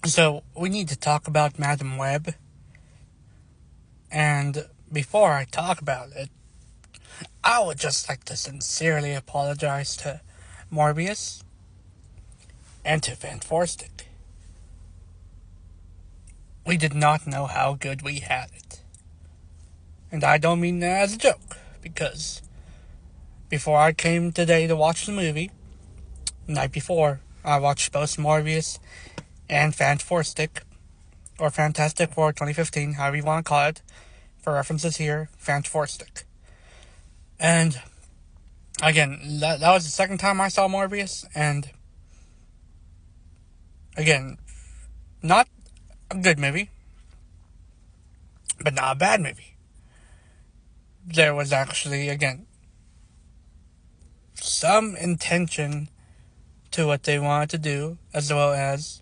So, we need to talk about Madam Web. And before I talk about it, I would just like to sincerely apologize to Morbius and to Van Forstic. We did not know how good we had it. And I don't mean that as a joke, because before I came today to watch the movie, the night before, I watched both Morbius and Van Forstic, or Fantastic Four 2015, however you want to call it, for references here, Van Forstic. And again, that was the second time I saw Morbius, and again, not a good movie, but not a bad movie. There was actually, again, some intention to what they wanted to do, as well as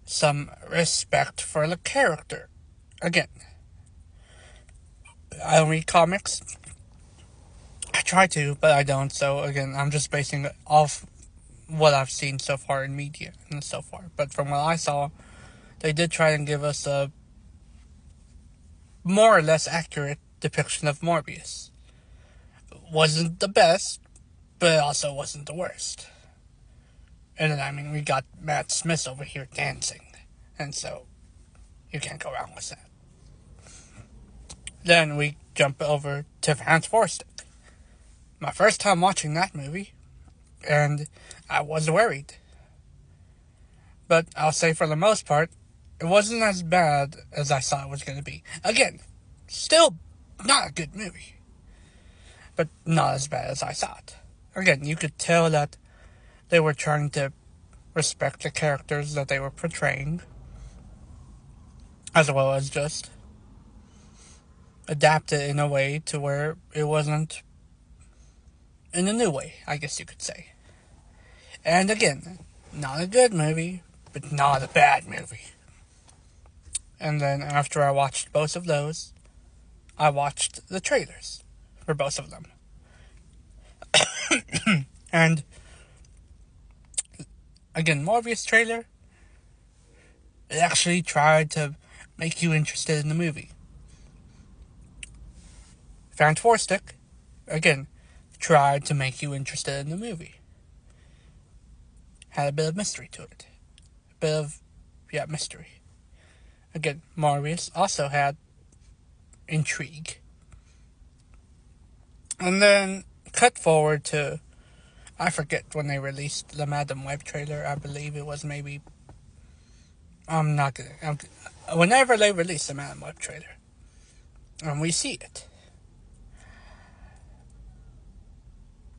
some respect for the character. Again, I don't read comics. I try to, but I don't, so again, I'm just basing it off what I've seen so far in media and so far. But from what I saw, they did try and give us a more or less accurate depiction of Morbius. Wasn't the best, but it also wasn't the worst. And then, I mean, we got Matt Smith over here dancing, and so you can't go wrong with that. Then we jump over to Van Forstic. My first time watching that movie, and I was worried. But I'll say for the most part, it wasn't as bad as I thought it was going to be. Again, still not a good movie, but not as bad as I thought. Again, you could tell that they were trying to respect the characters that they were portraying, as well as just adapt it in a way to where it wasn't in a new way, I guess you could say. And again, not a good movie, but not a bad movie. And then after I watched both of those, I watched the trailers for both of them. And again, Morbius trailer, it actually tried to make you interested in the movie. Van Forstic, again, tried to make you interested in the movie. Had a bit of mystery to it. A bit of, mystery. Again, Morbius also had intrigue. And then, cut forward to, I forget when they released the Madam Web trailer. I believe it was maybe, whenever they release the Madam Web trailer, and we see it.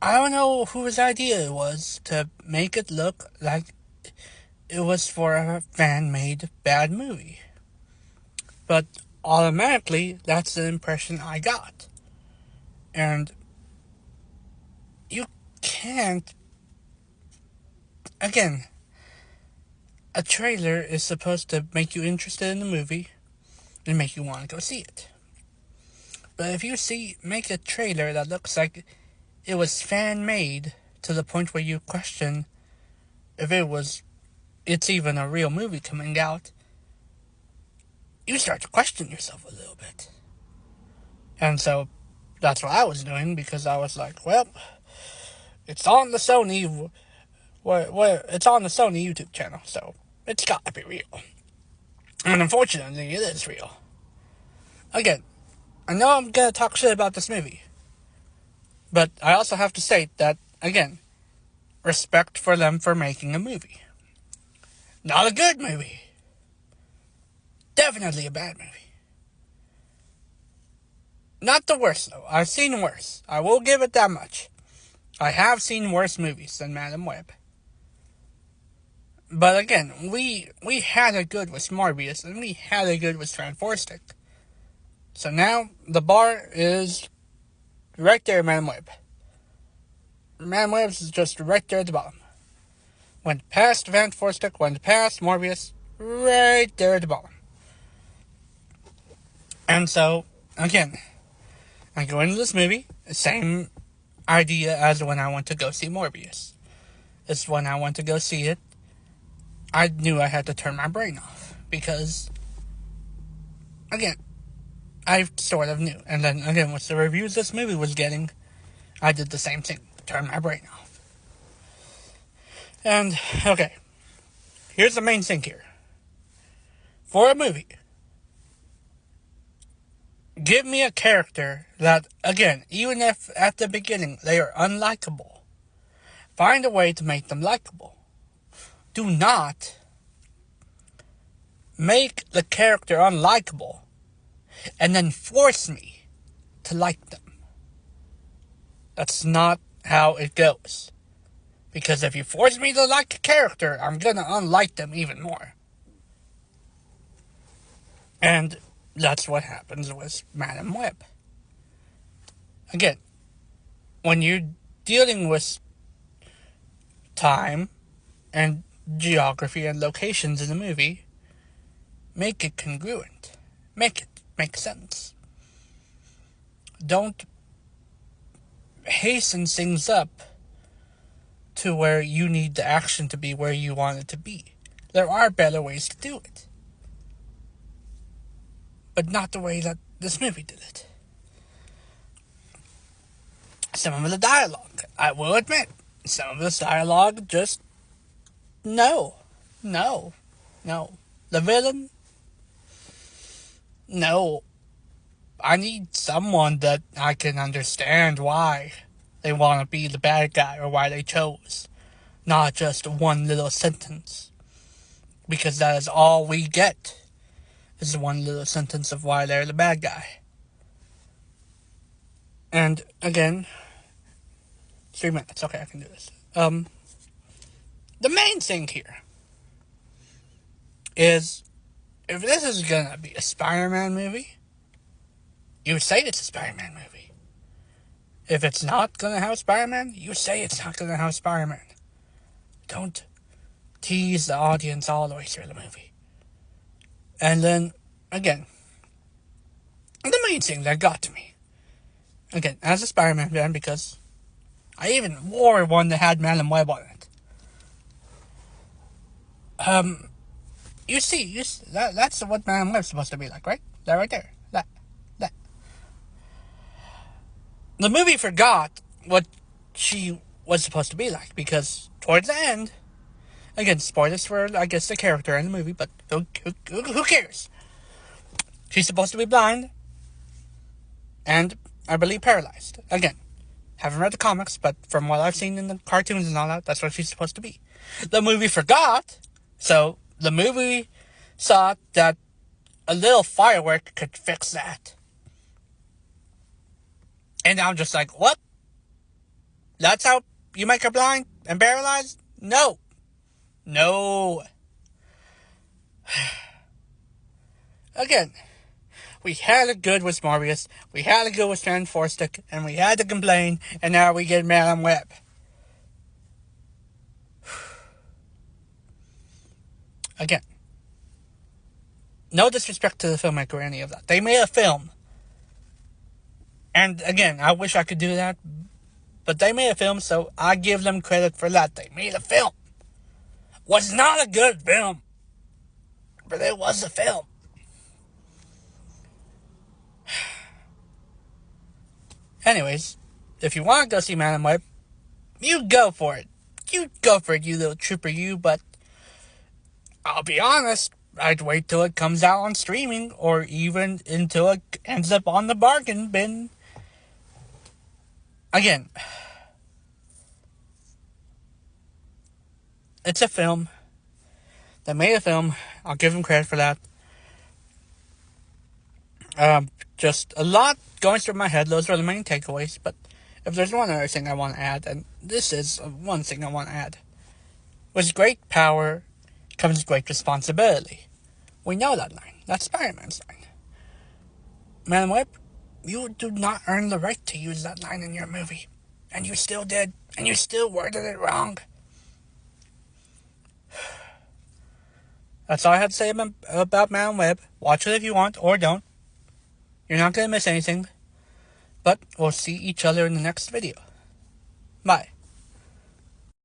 I don't know whose idea it was to make it look like it was for a fan-made bad movie. But automatically, that's the impression I got. And you can't... Again, a trailer is supposed to make you interested in the movie and make you want to go see it. But if you make a trailer that looks like it was fan-made to the point where you question if it's even a real movie coming out, you start to question yourself a little bit. And so, that's what I was doing, because I was like, well, it's on the Sony, it's on the Sony YouTube channel, so it's gotta be real. And unfortunately, it is real. Again, I know I'm gonna talk shit about this movie, but I also have to state that, again, respect for them for making a movie. Not a good movie. Definitely a bad movie. Not the worst, though. I've seen worse. I will give it that much. I have seen worse movies than Madam Web. But again, we had it good with Morbius, and we had it good with Van Forstic. So now, the bar is right there, Madam Web. Madam Web's is just right there at the bottom. Went past Van Forstic, went past Morbius, right there at the bottom. And so, again, I go into this movie, same idea as when I went to go see Morbius. It's when I went to go see it, I knew I had to turn my brain off. Because, again, I sort of knew. And then, again, with the reviews this movie was getting, I did the same thing. Turn my brain off. And, okay. Here's the main thing here. For a movie, give me a character that, again, even if at the beginning they are unlikable, find a way to make them likable. Do not make the character unlikable and then force me to like them. That's not how it goes. Because if you force me to like a character, I'm gonna unlike them even more. And that's what happens with Madame Web. Again, when you're dealing with time and geography and locations in the movie, make it congruent. Make it make sense. Don't hasten things up to where you need the action to be where you want it to be. There are better ways to do it. But not the way that this movie did it. Some of the dialogue, I will admit, some of this dialogue just, no. The villain, no. I need someone that I can understand why they want to be the bad guy or why they chose. Not just one little sentence. Because that is all we get. Is one little sentence of why they're the bad guy. And, again, 3 minutes. Okay, I can do this. The main thing here is, if this is gonna be a Spider-Man movie, you say it's a Spider-Man movie. If it's not gonna have Spider-Man, you say it's not gonna have Spider-Man. Don't tease the audience all the way through the movie. And then, again, the main thing that got to me, again, as a Spider-Man fan, because I even wore one that had Madame Web on it. You see, that's what Madame Web's supposed to be like, right? That right there. That. The movie forgot what she was supposed to be like, because towards the end, again, spoilers for, I guess, the character in the movie, but who cares? She's supposed to be blind, and I believe paralyzed. Again, haven't read the comics, but from what I've seen in the cartoons and all that, that's what she's supposed to be. The movie forgot, so the movie thought that a little firework could fix that. And I'm just like, what? That's how you make her blind and paralyzed? No. Again, we had it good with Morbius, we had it good with Fantastic, and we had to complain, and now we get Madame Web. Again, no disrespect to the filmmaker or any of that. They made a film. And again, I wish I could do that, but they made a film, so I give them credit for that. They made a film. Was not a good film, but it was a film. Anyways, if you want to go see Madame Web, you go for it. You go for it, you little trooper, you, but I'll be honest, I'd wait till it comes out on streaming, or even until it ends up on the bargain bin. Again, it's a film. They made a film. I'll give them credit for that. Just a lot going through my head. Those are the main takeaways. But if there's one other thing I want to add, and this is one thing I want to add. With great power comes great responsibility. We know that line. That's Spider-Man's line. Madame Web, you do not earn the right to use that line in your movie. And you still did. And you still worded it wrong. That's all I had to say about Madame Web. Watch it if you want, or don't. You're not going to miss anything. But we'll see each other in the next video. Bye.